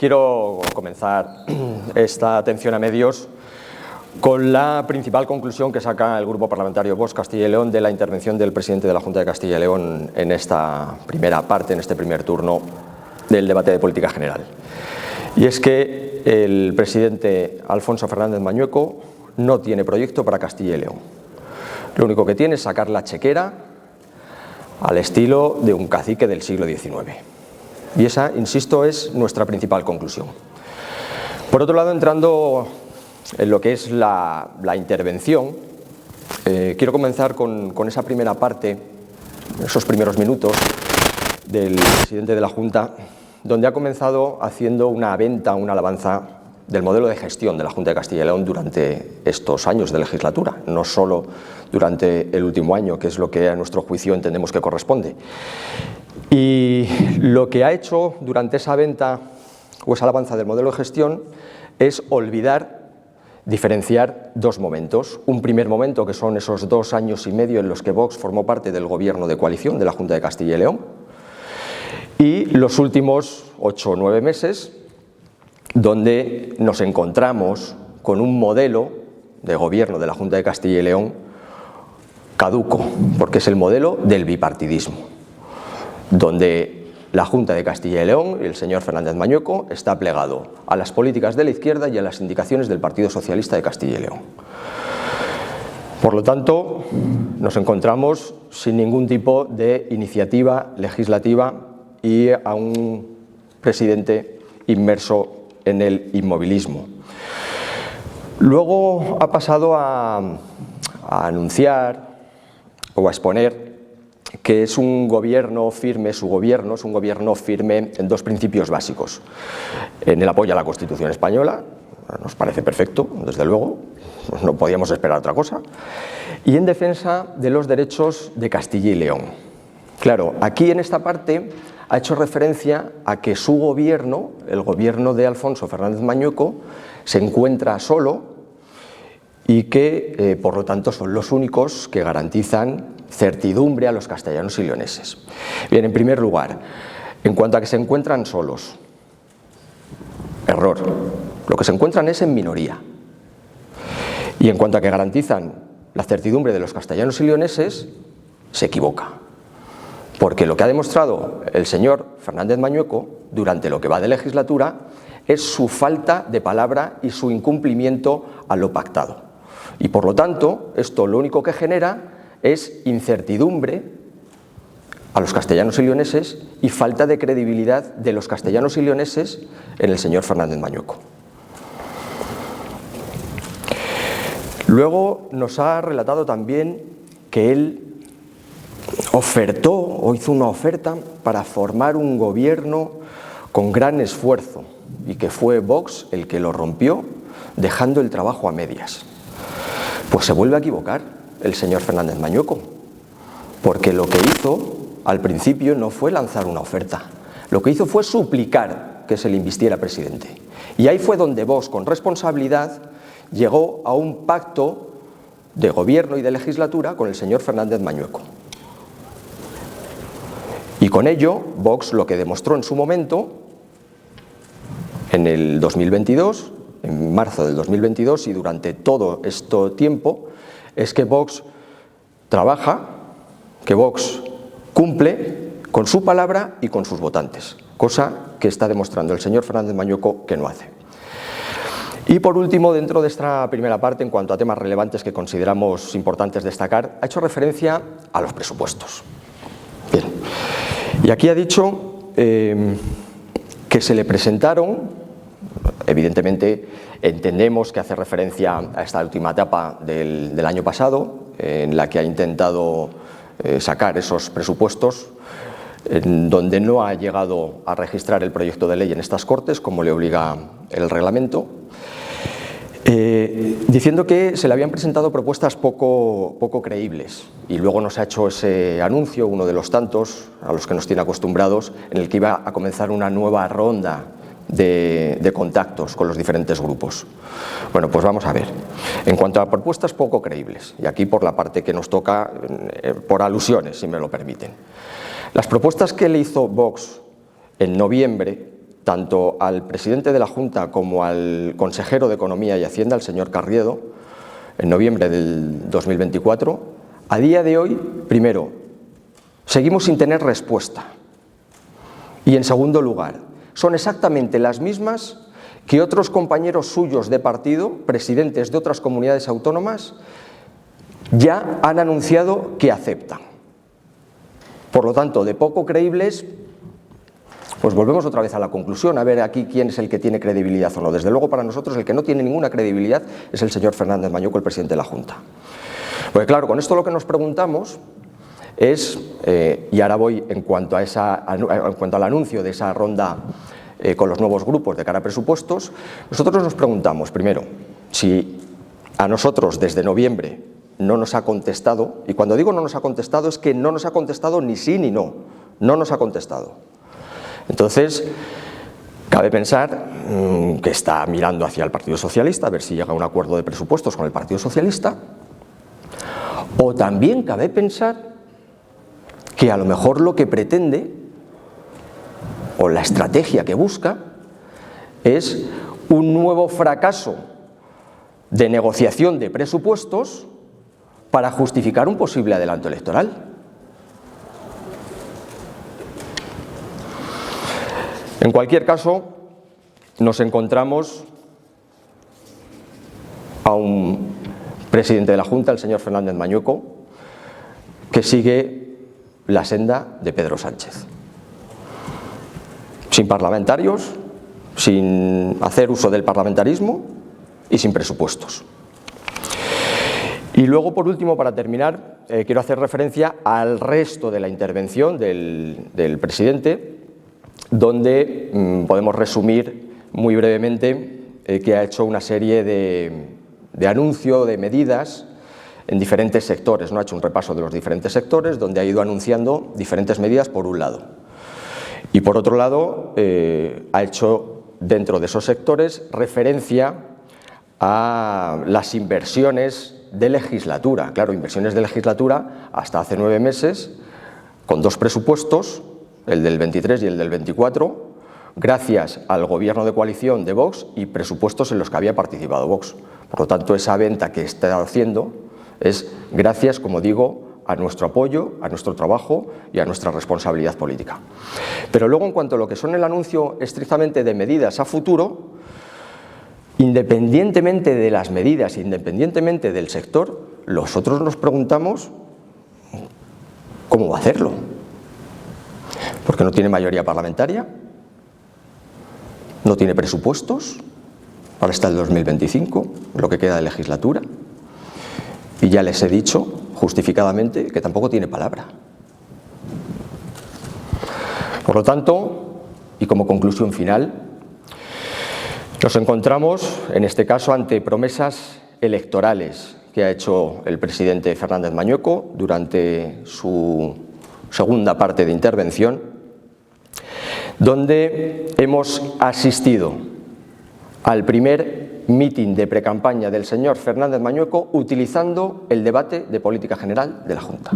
Quiero comenzar esta atención a medios con la principal conclusión que saca el Grupo Parlamentario Vox Castilla y León de la intervención del presidente de la Junta de Castilla y León en esta primera parte, en este primer turno del debate de política general. Y es que el presidente Alfonso Fernández Mañueco no tiene proyecto para Castilla y León. Lo único que tiene es sacar la chequera al estilo de un cacique del siglo XIX. Y esa, insisto, es nuestra principal conclusión. Por otro lado, entrando en lo que es la intervención, quiero comenzar con esa primera parte, esos primeros minutos del presidente de la Junta, donde ha comenzado haciendo una venta, una alabanza del modelo de gestión de la Junta de Castilla y León durante estos años de legislatura, no solo durante el último año, que es lo que a nuestro juicio entendemos que corresponde. Y lo que ha hecho durante esa venta o esa alabanza del modelo de gestión es olvidar diferenciar dos momentos. Un primer momento, que son esos 2 años y medio en los que Vox formó parte del gobierno de coalición de la Junta de Castilla y León, y los últimos 8 o 9 meses, donde nos encontramos con un modelo de gobierno de la Junta de Castilla y León caduco, porque es el modelo del bipartidismo, donde la Junta de Castilla y León y el señor Fernández Mañueco está plegado a las políticas de la izquierda y a las indicaciones del Partido Socialista de Castilla y León. Por lo tanto, nos encontramos sin ningún tipo de iniciativa legislativa y a un presidente inmerso en el inmovilismo. Luego ha pasado a anunciar o a exponer que es un gobierno firme, su gobierno es un gobierno firme en 2 principios básicos: en el apoyo a la Constitución española, nos parece perfecto, desde luego, no podíamos esperar otra cosa, y en defensa de los derechos de Castilla y León. Claro, aquí en esta parte ha hecho referencia a que su gobierno, el gobierno de Alfonso Fernández Mañueco, se encuentra solo y que, por lo tanto, son los únicos que garantizan certidumbre a los castellanos y leoneses. Bien, en primer lugar, en cuanto a que se encuentran solos, error. Lo que se encuentran es en minoría. Y en cuanto a que garantizan la certidumbre de los castellanos y leoneses, se equivoca. Porque lo que ha demostrado el señor Fernández Mañueco durante lo que va de legislatura es su falta de palabra y su incumplimiento a lo pactado. Y por lo tanto, esto lo único que genera es incertidumbre a los castellanos y leoneses y falta de credibilidad de los castellanos y leoneses en el señor Fernández Mañueco. Luego nos ha relatado también que él ofertó o hizo una oferta para formar un gobierno con gran esfuerzo y que fue Vox el que lo rompió, dejando el trabajo a medias. Pues se vuelve a equivocar el señor Fernández Mañueco, porque lo que hizo al principio no fue lanzar una oferta, lo que hizo fue suplicar que se le invistiera presidente. Y ahí fue donde Vox, con responsabilidad, llegó a un pacto de gobierno y de legislatura con el señor Fernández Mañueco. Y con ello, Vox lo que demostró en su momento, en el 2022, en marzo del 2022 y durante todo este tiempo, es que Vox trabaja, que Vox cumple con su palabra y con sus votantes, cosa que está demostrando el señor Fernández Mañueco que no hace. Y por último, dentro de esta primera parte, en cuanto a temas relevantes que consideramos importantes destacar, ha hecho referencia a los presupuestos. Bien. Y aquí ha dicho que se le presentaron, evidentemente entendemos que hace referencia a esta última etapa del año pasado, en la que ha intentado sacar esos presupuestos, en donde no ha llegado a registrar el proyecto de ley en estas Cortes, como le obliga el reglamento, diciendo que se le habían presentado propuestas poco creíbles, y luego nos ha hecho ese anuncio, uno de los tantos a los que nos tiene acostumbrados, en el que iba a comenzar una nueva ronda de contactos con los diferentes grupos. Bueno, pues vamos a ver. En cuanto a propuestas poco creíbles, y aquí por la parte que nos toca, por alusiones, si me lo permiten. Las propuestas que le hizo Vox en noviembre tanto al presidente de la Junta como al consejero de Economía y Hacienda, el señor Carriedo, en noviembre del 2024, a día de hoy, primero, seguimos sin tener respuesta. Y en segundo lugar, son exactamente las mismas que otros compañeros suyos de partido, presidentes de otras comunidades autónomas, ya han anunciado que aceptan. Por lo tanto, de poco creíbles, pues volvemos otra vez a la conclusión, a ver aquí quién es el que tiene credibilidad o no. Desde luego, para nosotros, el que no tiene ninguna credibilidad es el señor Fernández Mañueco, el presidente de la Junta. Porque claro, con esto lo que nos preguntamos es, y ahora voy en cuanto al anuncio de esa ronda con los nuevos grupos de cara a presupuestos, nosotros nos preguntamos, primero, si a nosotros desde noviembre no nos ha contestado, y cuando digo no nos ha contestado es que no nos ha contestado ni sí ni no, no nos ha contestado. Entonces, cabe pensar que está mirando hacia el Partido Socialista, a ver si llega a un acuerdo de presupuestos con el Partido Socialista, o también cabe pensar que a lo mejor lo que pretende, o la estrategia que busca, es un nuevo fracaso de negociación de presupuestos para justificar un posible adelanto electoral. En cualquier caso, nos encontramos a un presidente de la Junta, el señor Fernández Mañueco, que sigue la senda de Pedro Sánchez. Sin parlamentarios, sin hacer uso del parlamentarismo y sin presupuestos. Y luego, por último, para terminar, quiero hacer referencia al resto de la intervención del presidente, donde podemos resumir muy brevemente que ha hecho una serie de anuncio de medidas en diferentes sectores, ¿no? Ha hecho un repaso de los diferentes sectores donde ha ido anunciando diferentes medidas por un lado. Y por otro lado, ha hecho dentro de esos sectores referencia a las inversiones de legislatura. Claro, inversiones de legislatura hasta hace 9 meses, con 2 presupuestos, el del 23 y el del 24, gracias al gobierno de coalición de Vox y presupuestos en los que había participado Vox. Por lo tanto, esa venta que está haciendo es gracias, como digo, a nuestro apoyo, a nuestro trabajo y a nuestra responsabilidad política. Pero luego, en cuanto a lo que son el anuncio estrictamente de medidas a futuro, independientemente de las medidas, independientemente del sector, nosotros nos preguntamos cómo va a hacerlo. Porque no tiene mayoría parlamentaria, no tiene presupuestos, ahora está el 2025, lo que queda de legislatura, y ya les he dicho justificadamente que tampoco tiene palabra. Por lo tanto, y como conclusión final, nos encontramos en este caso ante promesas electorales que ha hecho el presidente Fernández Mañueco durante su segunda parte de intervención, donde hemos asistido al primer mitin de precampaña del señor Fernández Mañueco utilizando el debate de política general de la Junta.